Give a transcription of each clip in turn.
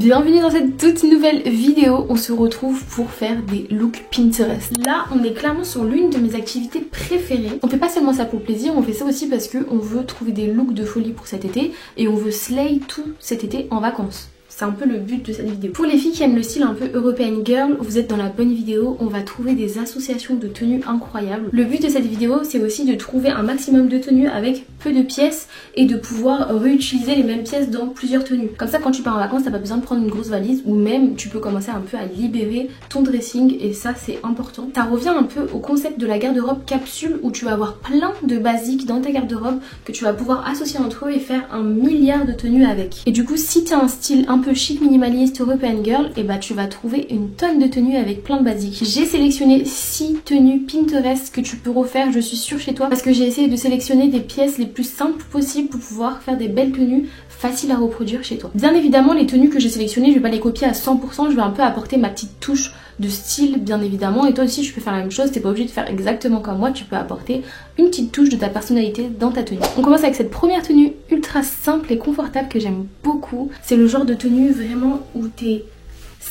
Bienvenue dans cette toute nouvelle vidéo. On se retrouve pour faire des looks Pinterest. Là, on est clairement sur l'une de mes activités préférées. On fait pas seulement ça pour le plaisir, on fait ça aussi parce qu'on veut trouver des looks de folie pour cet été et on veut slay tout cet été en vacances. C'est un peu le but de cette vidéo. Pour les filles qui aiment le style un peu European Girl, vous êtes dans la bonne vidéo. On va trouver des associations de tenues incroyables. Le but de cette vidéo, c'est aussi de trouver un maximum de tenues avec peu de pièces et de pouvoir réutiliser les mêmes pièces dans plusieurs tenues. Comme ça, quand tu pars en vacances, t'as pas besoin de prendre une grosse valise ou même tu peux commencer un peu à libérer ton dressing et ça, c'est important. Ça revient un peu au concept de la garde-robe capsule où tu vas avoir plein de basiques dans ta garde-robe que tu vas pouvoir associer entre eux et faire un milliard de tenues avec. Et du coup, si t'as un style un peu chic, minimaliste, European Girl, et bah tu vas trouver une tonne de tenues avec plein de basiques. J'ai sélectionné 6 tenues Pinterest que tu peux refaire, je suis sûre, chez toi, parce que j'ai essayé de sélectionner des pièces les plus simples possibles pour pouvoir faire des belles tenues faciles à reproduire chez toi. Bien évidemment, les tenues que j'ai sélectionnées, je vais pas les copier à 100%, je vais un peu apporter ma petite touche de style bien évidemment, et toi aussi tu peux faire la même chose, t'es pas obligé de faire exactement comme moi, tu peux apporter une petite touche de ta personnalité dans ta tenue. On commence avec cette première tenue ultra simple et confortable que j'aime beaucoup. C'est le genre de tenue vraiment où t'es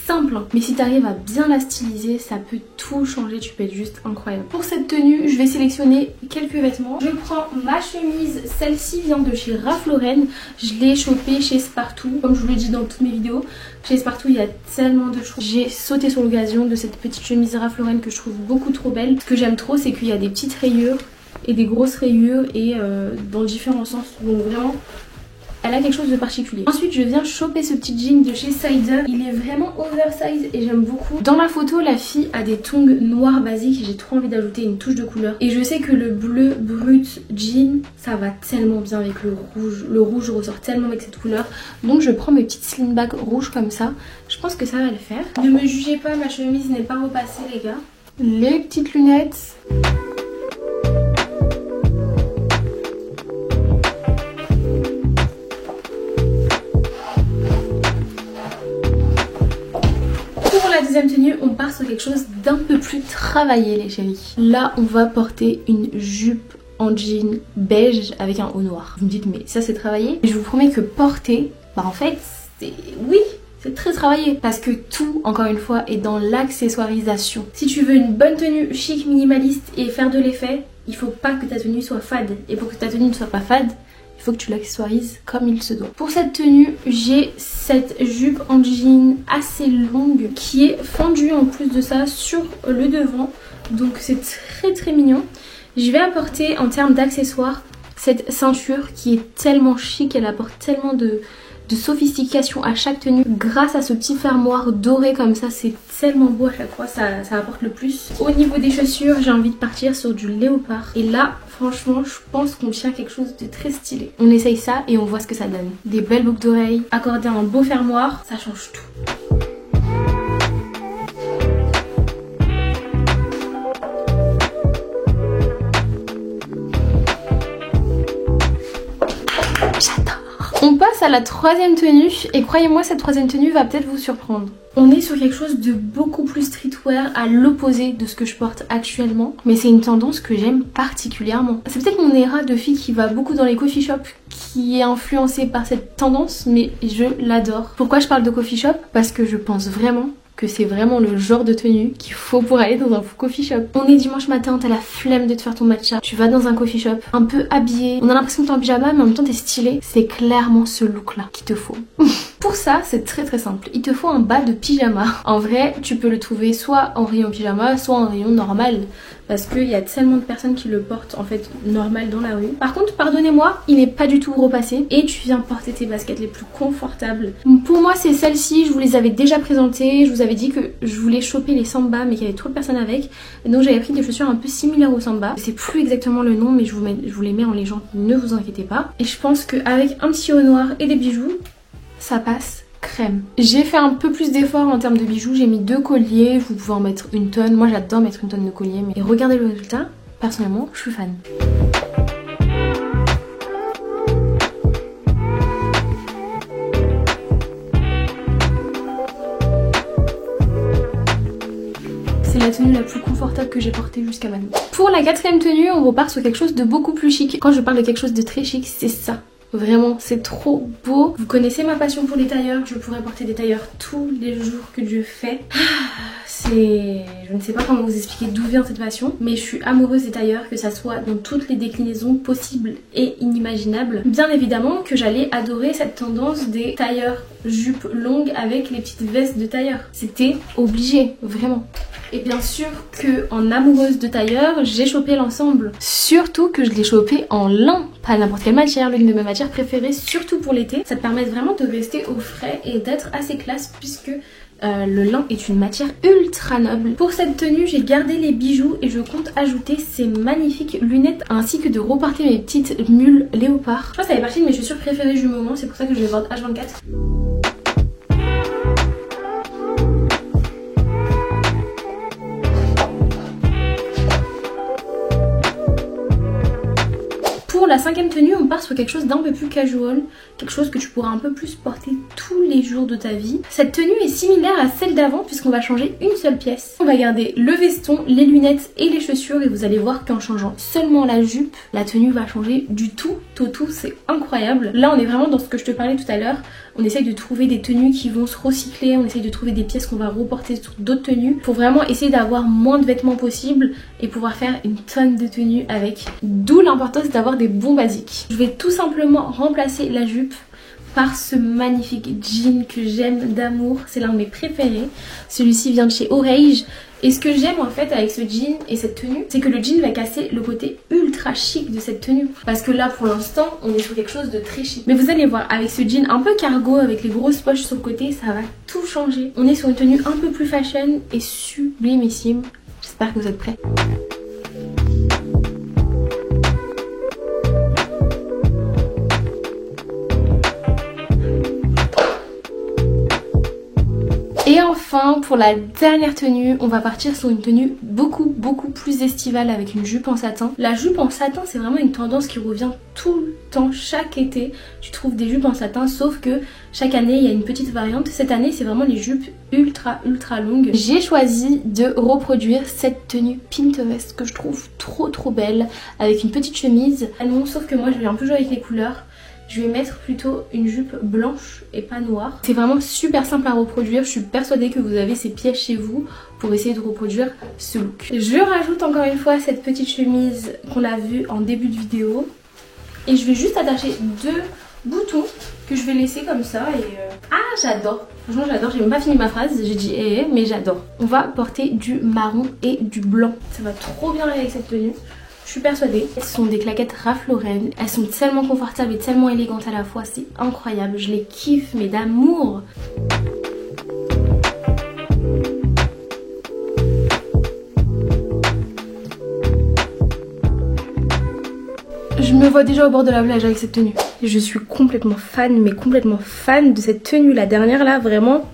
simple, hein, mais si t'arrives à bien la styliser, ça peut tout changer, tu peux être juste incroyable. Pour cette tenue, je vais sélectionner quelques vêtements. Je prends ma chemise, celle-ci vient de chez Ralph Lauren, je l'ai chopée chez Spartoo, comme je vous le dis dans toutes mes vidéos. Chez Spartoo, il y a tellement de choses. J'ai sauté sur l'occasion de cette petite chemise Ralph Lauren que je trouve beaucoup trop belle. Ce que j'aime trop, c'est qu'il y a des petites rayures et des grosses rayures et dans différents sens, donc vraiment elle a quelque chose de particulier. Ensuite, je viens choper ce petit jean de chez Cider. Il est vraiment oversize et j'aime beaucoup. Dans la photo, la fille a des tongs noirs basiques. J'ai trop envie d'ajouter une touche de couleur. Et je sais que le bleu brut jean, ça va tellement bien avec le rouge. Le rouge ressort tellement avec cette couleur. Donc je prends mes petites sling bags rouges comme ça. Je pense que ça va le faire. Ne me jugez pas, ma chemise n'est pas repassée les gars. Les petites lunettes. Deuxième tenue, on part sur quelque chose d'un peu plus travaillé les chéris. Là on va porter une jupe en jean beige avec un haut noir. Vous me dites mais ça c'est travaillé? Je vous promets que porter, bah en fait c'est... oui, c'est très travaillé parce que tout, encore une fois, est dans l'accessoirisation. Si tu veux une bonne tenue chic, minimaliste et faire de l'effet, il faut pas que ta tenue soit fade. Et pour que ta tenue ne soit pas fade, il faut que tu l'accessoirises comme il se doit. Pour cette tenue, j'ai cette jupe en jean assez longue qui est fendue en plus de ça sur le devant. Donc c'est très très mignon. Je vais apporter en termes d'accessoires cette ceinture qui est tellement chic, elle apporte tellement de sophistication à chaque tenue grâce à ce petit fermoir doré comme ça, c'est tellement beau à chaque fois, ça apporte le plus. Au niveau des chaussures, j'ai envie de partir sur du léopard et là franchement je pense qu'on tient quelque chose de très stylé. On essaye ça et on voit ce que ça donne. Des belles boucles d'oreilles, accorder un beau fermoir, ça change tout. On passe à la troisième tenue et croyez-moi cette troisième tenue va peut-être vous surprendre. On est sur quelque chose de beaucoup plus streetwear à l'opposé de ce que je porte actuellement, mais c'est une tendance que j'aime particulièrement. C'est peut-être mon éra de fille qui va beaucoup dans les coffee shops qui est influencée par cette tendance, mais je l'adore. Pourquoi je parle de coffee shop? Parce que je pense vraiment que c'est vraiment le genre de tenue qu'il faut pour aller dans un coffee shop. On est dimanche matin, t'as la flemme de te faire ton matcha, tu vas dans un coffee shop, un peu habillé, on a l'impression que t'es en pyjama mais en même temps t'es stylé. C'est clairement ce look là qu'il te faut. Pour ça, c'est très très simple. Il te faut un bas de pyjama. En vrai, tu peux le trouver soit en rayon pyjama, soit en rayon normal. Parce qu'il y a tellement de personnes qui le portent en fait normal dans la rue. Par contre, pardonnez-moi, il n'est pas du tout repassé. Et tu viens porter tes baskets les plus confortables. Pour moi, c'est celle-ci. Je vous les avais déjà présentées. Je vous avais dit que je voulais choper les Samba, mais qu'il y avait trop de personnes avec. Donc j'avais pris des chaussures un peu similaires aux Samba. Je sais plus exactement le nom, mais je vous les mets en légende. Ne vous inquiétez pas. Et je pense qu'avec un petit haut noir et des bijoux, ça passe crème. J'ai fait un peu plus d'efforts en termes de bijoux, j'ai mis 2 colliers, vous pouvez en mettre une tonne, moi j'adore mettre une tonne de colliers, mais regardez le résultat, personnellement je suis fan. C'est la tenue la plus confortable que j'ai portée jusqu'à maintenant. Pour la quatrième tenue, on repart sur quelque chose de beaucoup plus chic. Quand je parle de quelque chose de très chic, c'est ça Vraiment, c'est trop beau. Vous connaissez ma passion pour les tailleurs. Je pourrais porter des tailleurs tous les jours que Dieu fait. Je ne sais pas comment vous expliquer d'où vient cette passion, mais je suis amoureuse des tailleurs, que ça soit dans toutes les déclinaisons possibles et inimaginables. Bien évidemment que j'allais adorer cette tendance des tailleurs jupes longues avec les petites vestes de tailleur. C'était obligé, vraiment. Et bien sûr que en amoureuse de tailleur, j'ai chopé l'ensemble. Surtout que je l'ai chopé en lin, pas n'importe quelle matière, l'une de mes matières préférées, surtout pour l'été. Ça te permet vraiment de rester au frais et d'être assez classe puisque le lin est une matière ultra noble. Pour cette tenue, j'ai gardé les bijoux et je compte ajouter ces magnifiques lunettes ainsi que de reporter mes petites mules léopard. Je crois que ça fait partie de mes chaussures préférées du moment, c'est pour ça que je les vends H24. Pour la cinquième tenue, on part sur quelque chose d'un peu plus casual, quelque chose que tu pourras un peu plus porter tous les jours de ta vie. Cette tenue est similaire à celle d'avant puisqu'on va changer une seule pièce. On va garder le veston, les lunettes et les chaussures et vous allez voir qu'en changeant seulement la jupe, la tenue va changer du tout au tout, c'est incroyable. Là on est vraiment dans ce que je te parlais tout à l'heure, on essaye de trouver des tenues qui vont se recycler, on essaye de trouver des pièces qu'on va reporter sur d'autres tenues pour vraiment essayer d'avoir moins de vêtements possible et pouvoir faire une tonne de tenues avec. D'où l'importance d'avoir des bons basiques. Je vais tout simplement remplacer la jupe par ce magnifique jean que j'aime d'amour, c'est l'un de mes préférés. Celui-ci vient de chez Orage. Et ce que j'aime en fait avec ce jean et cette tenue, c'est que le jean va casser le côté ultra chic de cette tenue. Parce que là pour l'instant, on est sur quelque chose de très chic. Mais vous allez voir, avec ce jean un peu cargo, avec les grosses poches sur le côté, ça va tout changer. On est sur une tenue un peu plus fashion et sublimissime. J'espère que vous êtes prêts. Et enfin, pour la dernière tenue, on va partir sur une tenue beaucoup plus estivale avec une jupe en satin. La jupe en satin, c'est vraiment une tendance qui revient tout le temps, chaque été. Tu trouves des jupes en satin, sauf que chaque année, il y a une petite variante. Cette année, c'est vraiment les jupes ultra longues. J'ai choisi de reproduire cette tenue Pinterest que je trouve trop belle, avec une petite chemise. Ah non, sauf que moi, je vais un peu jouer avec les couleurs. Je vais mettre plutôt une jupe blanche et pas noire. C'est vraiment super simple à reproduire. Je suis persuadée que vous avez ces pièces chez vous pour essayer de reproduire ce look. Je rajoute encore une fois cette petite chemise qu'on a vue en début de vidéo. Et je vais juste attacher deux boutons que je vais laisser comme ça. Et ah, j'adore. Franchement, j'adore. J'ai même pas fini ma phrase. J'ai dit mais j'adore. On va porter du marron et du blanc. Ça va trop bien aller avec cette tenue. Je suis persuadée. Ce sont des claquettes Ralph Lauren. Elles sont tellement confortables et tellement élégantes à la fois. C'est incroyable. Je les kiffe, mais d'amour. Je me vois déjà au bord de la plage avec cette tenue. Je suis complètement fan, mais complètement fan de cette tenue. La dernière là, vraiment...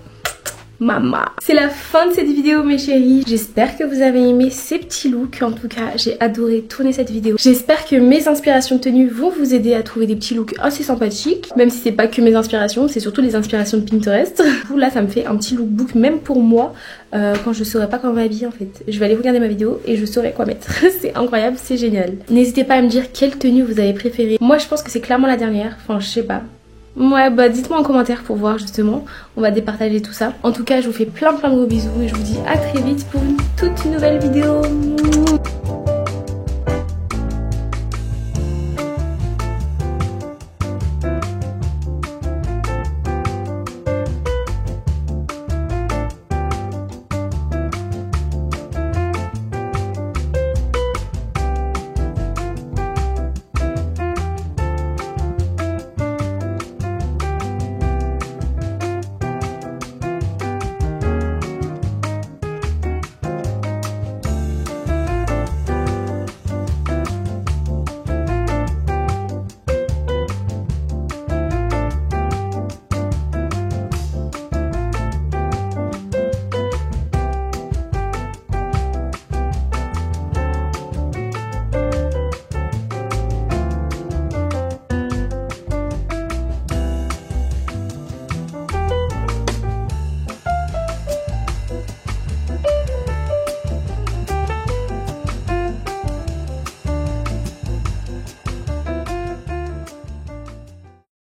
Mama. C'est la fin de cette vidéo mes chéris. J'espère que vous avez aimé ces petits looks. En tout cas, j'ai adoré tourner cette vidéo. J'espère que mes inspirations de tenue vont vous aider à trouver des petits looks assez sympathiques. Même si c'est pas que mes inspirations, c'est surtout les inspirations de Pinterest. Là, ça me fait un petit lookbook même pour moi. Quand je saurais pas comment m'habiller en fait. Je vais aller regarder ma vidéo et je saurai quoi mettre. C'est incroyable, c'est génial. N'hésitez pas à me dire quelle tenue vous avez préférée. Moi, je pense que c'est clairement la dernière. Enfin, je sais pas. Ouais, bah dites-moi en commentaire pour voir justement, on va départager tout ça. En tout cas, je vous fais plein de gros bisous et je vous dis à très vite pour une toute nouvelle vidéo.